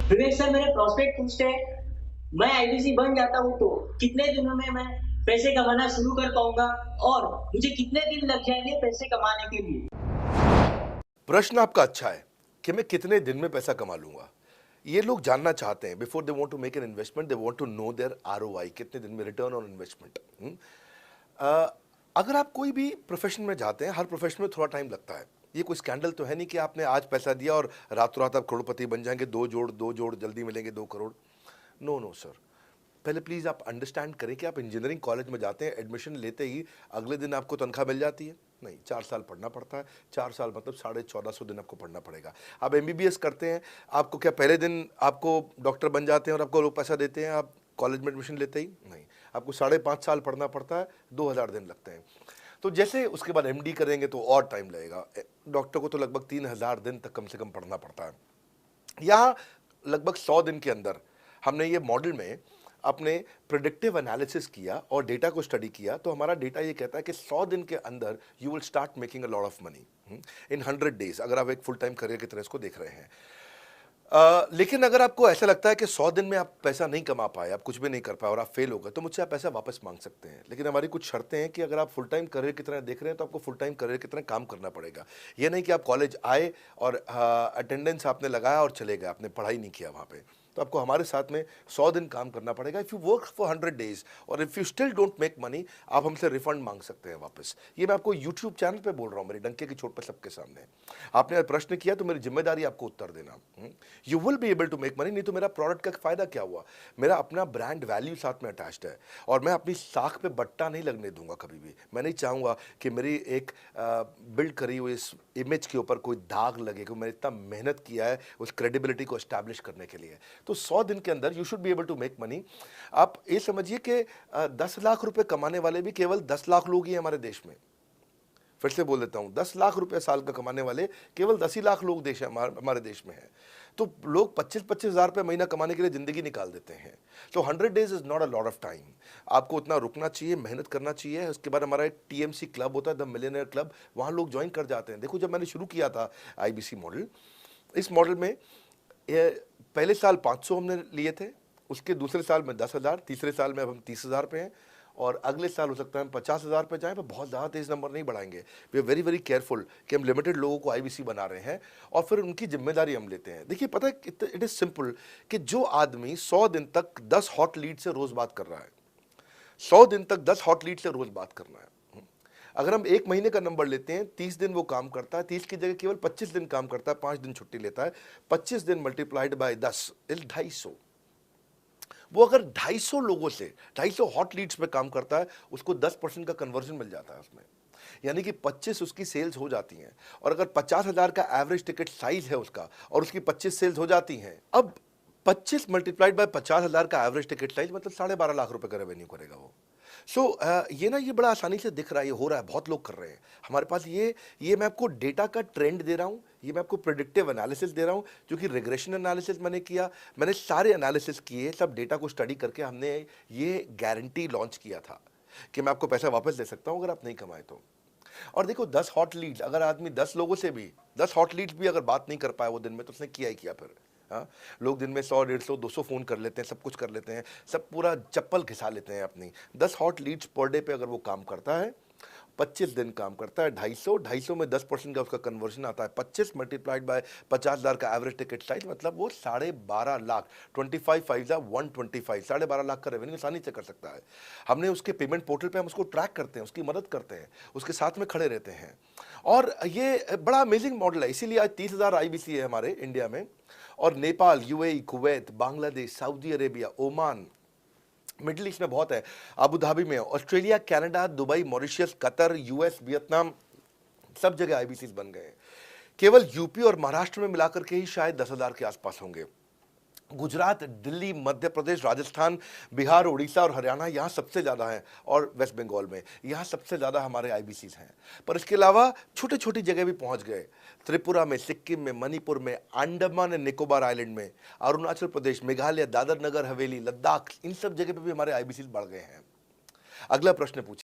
विवेक sir, मेरे prospect पूछते हैं, मैं आईबीसी बन जाता हूँ तो कितने दिनों में मैं पैसे कमाना शुरू कर पाऊंगा और मुझे कितने दिन लग जाएंगे पैसे कमाने के लिए? प्रश्न आपका अच्छा है कि मैं कितने दिन में पैसा कमा लूंगा। ये लोग जानना चाहते हैं before they want to make an investment, they want to know their ROI, कितने दिन में रिटर्न ऑन इन्वेस्टमेंट। अगर आप कोई भी प्रोफेशन में जाते हैं, हर प्रोफेशन में थोड़ा टाइम लगता है। ये कोई स्कैंडल तो है नहीं कि आपने आज पैसा दिया और रातों रात आप करोड़पति बन जाएंगे, दो जोड़ जल्दी मिलेंगे 2 करोड़। नो नो सर, पहले प्लीज़ आप अंडरस्टैंड करें कि आप इंजीनियरिंग कॉलेज में जाते हैं, एडमिशन लेते ही अगले दिन आपको तनख्वाह मिल जाती है? नहीं, 4 साल पढ़ना पड़ता है। 4 साल मतलब 1450 दिन आपको पढ़ना पड़ेगा। आप एमबीबीएस करते हैं, आपको क्या पहले दिन आपको डॉक्टर बन जाते हैं और आपको लोग पैसा देते हैं आप कॉलेज में एडमिशन लेते ही? नहीं, आपको 5.5 साल पढ़ना पड़ता है, 2000 दिन लगते हैं। तो जैसे उसके बाद एमडी करेंगे तो और टाइम लगेगा। डॉक्टर को तो लगभग 3000 दिन तक कम से कम पढ़ना पड़ता है। यहाँ लगभग 100 दिन के अंदर हमने ये मॉडल में अपने प्रिडिक्टिव एनालिसिस किया और डेटा को स्टडी किया, तो हमारा डेटा ये कहता है कि 100 दिन के अंदर you will start making a lot of money in 100 days, अगर आप एक फुल टाइम करियर की तरह इसको देख रहे हैं। लेकिन अगर आपको ऐसा लगता है कि 100 दिन में आप पैसा नहीं कमा पाए, आप कुछ भी नहीं कर पाए और आप फेल हो गए, तो मुझसे आप पैसा वापस मांग सकते हैं। लेकिन हमारी कुछ शर्तें हैं कि अगर आप फुल टाइम करियर की तरह देख रहे हैं तो आपको फुल टाइम करियर की तरह काम करना पड़ेगा। ये नहीं कि आप कॉलेज आए और अटेंडेंस आपने लगाया और चले गए, आपने पढ़ाई नहीं किया वहाँ पे। तो आपको हमारे साथ में 100 दिन काम करना पड़ेगा। If you work for 100 days और if you still don't make money, आप हमसे रिफंड मांग सकते हैं वापस। ये मैं आपको यूट्यूब चैनल पे बोल रहा हूँ, मेरी डंके की चोट पर सबके सामने। आपने प्रश्न किया तो मेरी जिम्मेदारी आपको उत्तर देना। You will be able to make money, नहीं तो मेरा प्रोडक्ट का फायदा क्या हुआ? मेरा अपना ब्रांड वैल्यू साथ में अटैच्ड है और मैं अपनी साख पे बट्टा नहीं लगने दूंगा कभी भी। मैं नहीं चाहूंगा कि मेरी एक बिल्ड करी हुई इस इमेज के ऊपर कोई दाग लगे, कि मैंने इतना मेहनत किया है उस क्रेडिबिलिटी को एस्टैब्लिश करने के लिए। तो 100 दिन के अंदर you should be able to make money. आप ये समझिए कि 10 लाख रुपए कमाने वाले भी केवल 10 लाख लोग ही हैं हमारे देश में। फिर से बोल देता हूं, 10 लाख रुपए साल का कमाने वाले केवल 10 ही लाख लोग देश हमारे देश में हैं। तो लोग 25-25 हज़ार रुपये महीना कमाने के लिए जिंदगी निकाल देते हैं। तो 100 days is not a lot of time. आपको उतना रुकना चाहिए, मेहनत करना चाहिए। उसके बाद हमारा एक टीएमसी क्लब होता है, द मिलियनेयर क्लब, वहाँ लोग ज्वाइन कर जाते हैं। देखो, जब मैंने शुरू किया था आईबीसी मॉडल, इस मॉडल में पहले साल 500 हमने लिए थे, उसके दूसरे साल में 10,000, तीसरे साल में अब हम 30,000 पे हैं और अगले साल हो सकता है हम 50,000 पे जाएं, पर बहुत ज़्यादा तेज़ नंबर नहीं बढ़ाएंगे। We are very very careful कि हम लिमिटेड लोगों को आईबीसी बना रहे हैं और फिर उनकी जिम्मेदारी हम लेते हैं। देखिए, पता है, इट इज़ सिंपल कि जो आदमी 100 दिन तक 10 हॉट लीड से रोज़ बात कर रहा है, 100 दिन तक 10 हॉट लीड से रोज़ बात करना है। अगर हम एक महीने का नंबर लेते हैं, 30 दिन वो काम करता है, 30 की जगह केवल 25 दिन काम करता है, 5 दिन छुट्टी लेता है, 25 दिन मल्टीप्लाइड बाय 10 इज 250। वो अगर 250 लोगों से 250 हॉट लीड्स पे काम करता है, उसको 10% का कन्वर्जन मिल जाता है उसमें, यानी कि 25 उसकी सेल्स हो जाती हैं। और अगर 50,000 का एवरेज टिकट साइज है उसका और उसकी 25 सेल्स हो जाती हैं, अब 25 मल्टीप्लाइड बाय 50,000 का एवरेज टिकट साइज मतलब 12.5 लाख रुपए का रेवेन्यू करेगा वो। ये बड़ा आसानी से दिख रहा है, ये हो रहा है, बहुत लोग कर रहे हैं हमारे पास। ये मैं आपको डेटा का ट्रेंड दे रहा हूँ, ये मैं आपको प्रिडिक्टिव एनालिसिस दे रहा हूँ, जो कि रिग्रेशन एनालिसिस मैंने किया, मैंने सारे एनालिसिस किए, सब डेटा को स्टडी करके हमने ये गारंटी लॉन्च किया था कि मैं आपको पैसा वापस दे सकता हूँ अगर आप नहीं कमाए तो। और देखो, 10 हॉट लीड्स, अगर आदमी 10 लोगों से भी 10 हॉट लीड्स भी अगर बात नहीं कर पाया वो दिन में, तो उसने किया ही किया फिर। हाँ, लोग दिन में 100, 150, 200 फोन कर लेते हैं, सब कुछ कर लेते हैं, सब पूरा चप्पल घिसा लेते हैं अपनी। 10 हॉट लीड्स पर डे पे अगर वो काम करता है, 25 दिन काम करता है, 250 में 10% का उसका कन्वर्जन आता है, 25 मल्टीप्लाइड बाय 50,000 का एवरेज टिकट साइज, मतलब वो 12.5 लाख, 25 12.5 लाख का रेवेन्यू आसानी से कर सकता है। हमने उसके पेमेंट पोर्टल पे हम उसको ट्रैक करते हैं, उसकी मदद करते हैं, उसके साथ में खड़े रहते हैं। और ये बड़ा अमेजिंग मॉडल है, इसीलिए आज 30,000 आईबीसी है हमारे इंडिया में। और Nepal, UAE, Kuwait, Bangladesh, Saudi Arabia, Oman, middle east में बहुत है, अबू धाबी में, Australia, Canada, Dubai, Mauritius, Qatar, US, Vietnam, सब जगह आईबीसी बन गए हैं। केवल यूपी और महाराष्ट्र में मिलाकर के ही शायद 10,000 के आसपास होंगे। गुजरात, दिल्ली, मध्य प्रदेश, राजस्थान, बिहार, उड़ीसा और हरियाणा, यहाँ सबसे ज़्यादा हैं, और वेस्ट बंगाल में यहाँ सबसे ज़्यादा हमारे आईबीसीज हैं। पर इसके अलावा छोटी छोटी जगह भी पहुँच गए, त्रिपुरा में, सिक्किम में, मणिपुर में, अंडमान एंड निकोबार आइलैंड में, अरुणाचल प्रदेश, मेघालय, दादर नगर हवेली, लद्दाख, इन सब जगह पे भी हमारे आईबीसीज बढ़ गए हैं। अगला प्रश्न पूछिए।